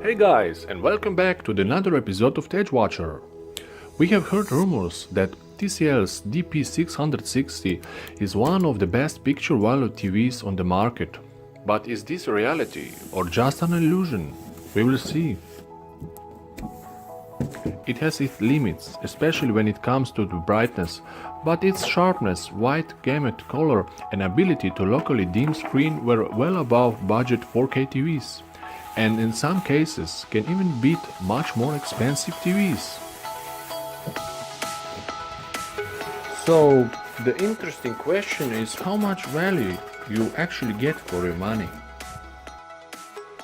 Hey guys, and welcome back to another episode of Tech Watcher. We have heard rumors that TCL's P660 is one of the best picture value TVs on the market. But is this a reality or just an illusion? We will see. It has its limits, especially when it comes to the brightness, but its sharpness, wide gamut color and ability to locally dim screen were well above budget 4K TVs, and in some cases can even beat much more expensive TVs. So the interesting question is how much value you actually get for your money.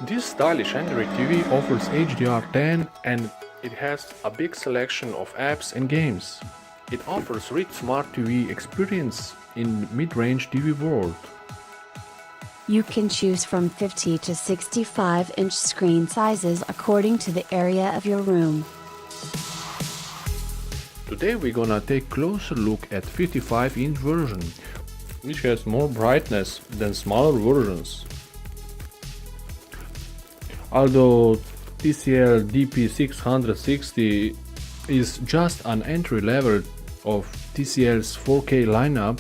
This stylish Android TV offers HDR10 and it has a big selection of apps and games. It offers rich smart TV experience in mid-range TV world. You can choose from 50 to 65-inch screen sizes according to the area of your room. Today we're gonna take a closer look at 55-inch version, which has more brightness than smaller versions. Although TCL P660 is just an entry level of TCL's 4K lineup,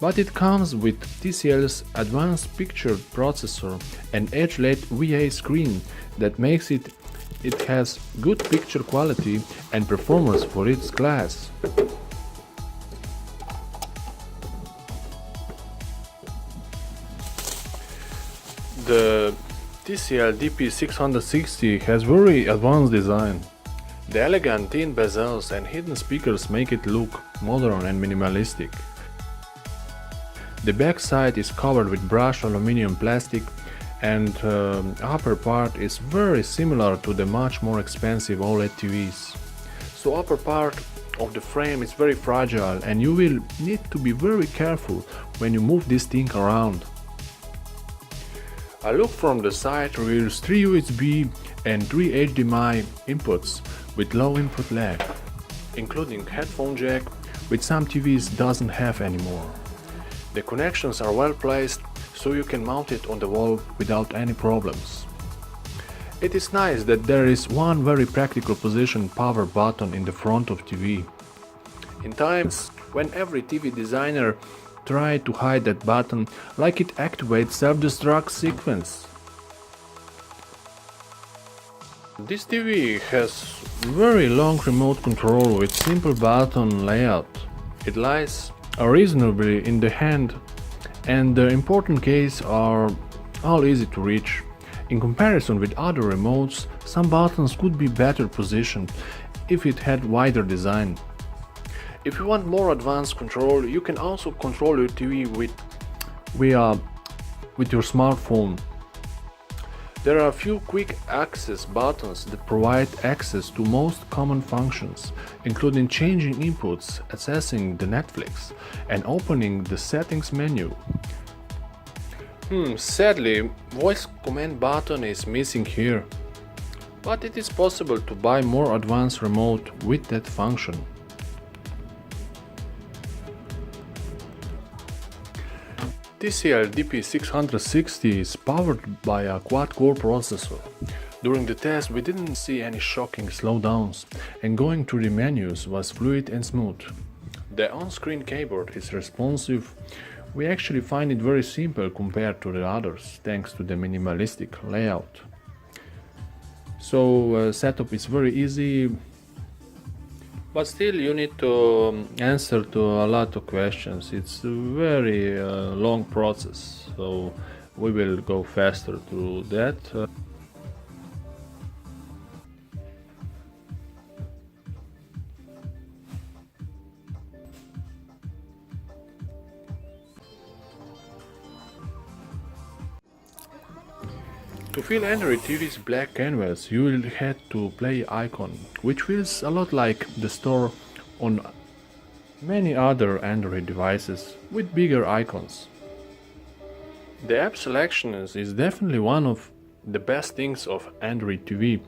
but it comes with TCL's advanced picture processor and Edge LED VA screen that makes it has good picture quality and performance for its class. The TCL P660 has very advanced design. The elegant thin bezels and hidden speakers make it look modern and minimalistic. The back side is covered with brushed aluminum plastic and upper part is very similar to the much more expensive OLED TVs. So upper part of the frame is very fragile and you will need to be very careful when you move this thing around. A look from the side reveals 3 USB and 3 HDMI inputs with low input lag, including headphone jack, which some TVs doesn't have anymore. The connections are well placed, so you can mount it on the wall without any problems. It is nice that there is one very practical position power button in the front of TV. In times when every TV designer tried to hide that button, like it activates self-destruct sequence. This TV has very long remote control with simple button layout. It lies reasonably in the hand and the important keys are all easy to reach. In comparison with other remotes, some buttons could be better positioned if it had wider design. If you want more advanced control, you can also control your TV with your smartphone. There are a few quick access buttons that provide access to most common functions, including changing inputs, accessing the Netflix, and opening the settings menu. Sadly, voice command button is missing here, but it is possible to buy more advanced remote with that function. TCL P660 is powered by a quad-core processor. During the test we didn't see any shocking slowdowns and going through the menus was fluid and smooth. The on-screen keyboard is responsive. We actually find it very simple compared to the others thanks to the minimalistic layout. So setup is very easy, but still you need to answer to a lot of questions. It's a very long process, so we will go faster through that. To fill Android TV's black canvas, you will head to Play icon, which feels a lot like the store on many other Android devices with bigger icons. The app selection is definitely one of the best things of Android TV,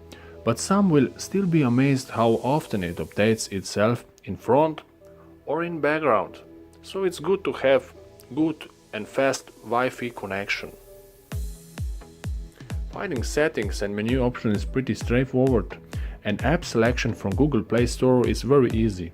but some will still be amazed how often it updates itself in front or in background, so it's good to have good and fast Wi-Fi connection. Finding settings and menu options is pretty straightforward, and app selection from Google Play Store is very easy.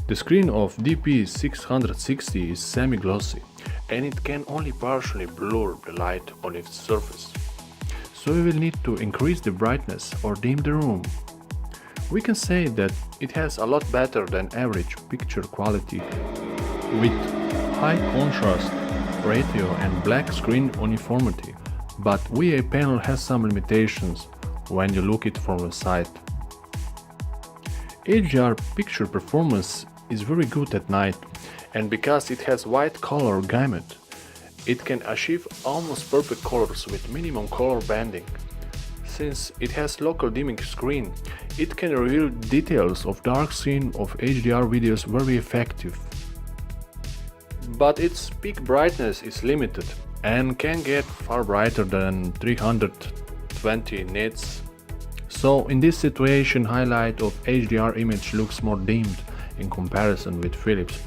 The screen of DP660 is semi-glossy, and it can only partially blur the light on its surface, so you will need to increase the brightness or dim the room. We can say that it has a lot better than average picture quality with high contrast ratio and black screen uniformity, but VA panel has some limitations when you look it from the side. HDR picture performance is very good at night, and because it has wide color gamut, it can achieve almost perfect colors with minimum color banding. Since it has local dimming screen, it can reveal details of dark scene of HDR videos very effective. But its peak brightness is limited and can get far brighter than 320 nits. So in this situation, highlight of HDR image looks more dimmed in comparison with Philips.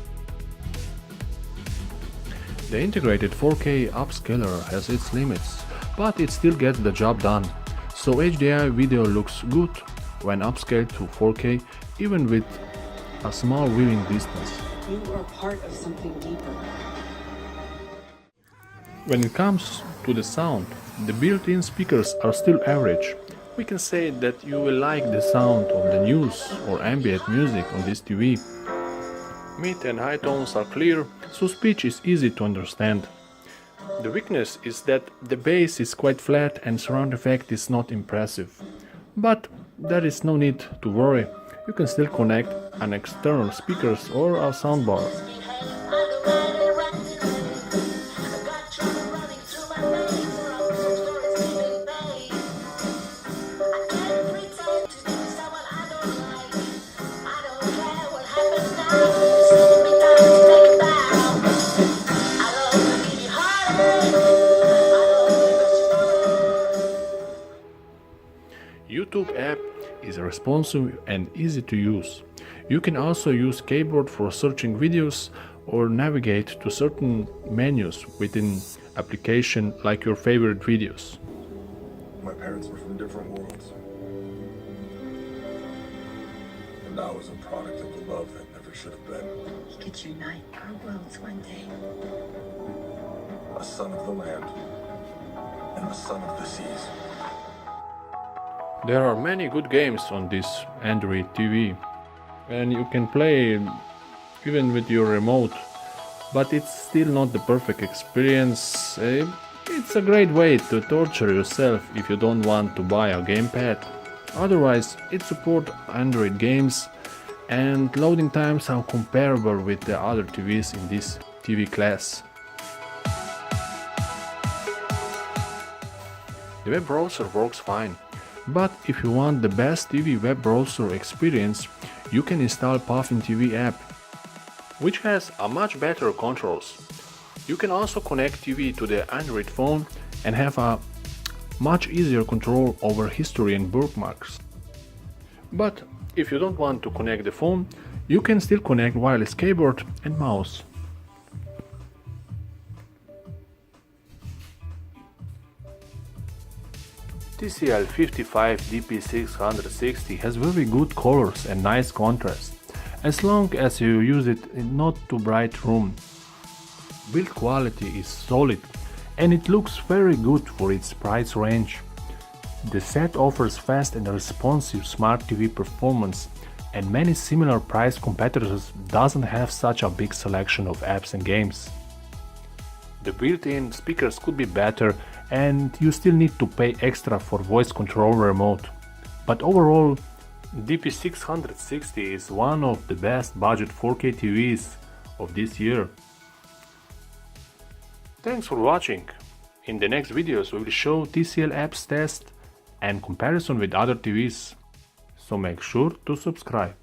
The integrated 4K upscaler has its limits, but it still gets the job done. So HDR video looks good when upscaled to 4K, even with a small viewing distance. You are part of something deeper. When it comes to the sound, the built-in speakers are still average. We can say that you will like the sound of the news or ambient music on this TV. Mid and high tones are clear, so speech is easy to understand. The weakness is that the bass is quite flat and surround effect is not impressive. But there is no need to worry, you can still connect an external speakers or a soundbar. YouTube app is responsive and easy to use. You can also use keyboard for searching videos or navigate to certain menus within application like your favorite videos. My parents were from different worlds. And I was a product of the love that never should have been. He could unite our worlds one day. A son of the land and a son of the seas. There are many good games on this Android TV, and you can play even with your remote, but it's still not the perfect experience. It's a great way to torture yourself if you don't want to buy a gamepad. Otherwise, it supports Android games, and loading times are comparable with the other TVs in this TV class. The web browser works fine. But if you want the best TV web browser experience, you can install Puffin TV app, which has a much better controls. You can also connect TV to the Android phone and have a much easier control over history and bookmarks. But if you don't want to connect the phone, you can still connect wireless keyboard and mouse. TCL 55 DP660 has very good colors and nice contrast, as long as you use it in not too bright room. Build quality is solid and it looks very good for its price range. The set offers fast and responsive smart TV performance, and many similar price competitors doesn't have such a big selection of apps and games. The built-in speakers could be better, and you still need to pay extra for voice control remote. But overall, DP660 is one of the best budget 4K TVs of this year. Thanks for watching. In the next videos we will show TCL apps test and comparison with other TVs. So make sure to subscribe.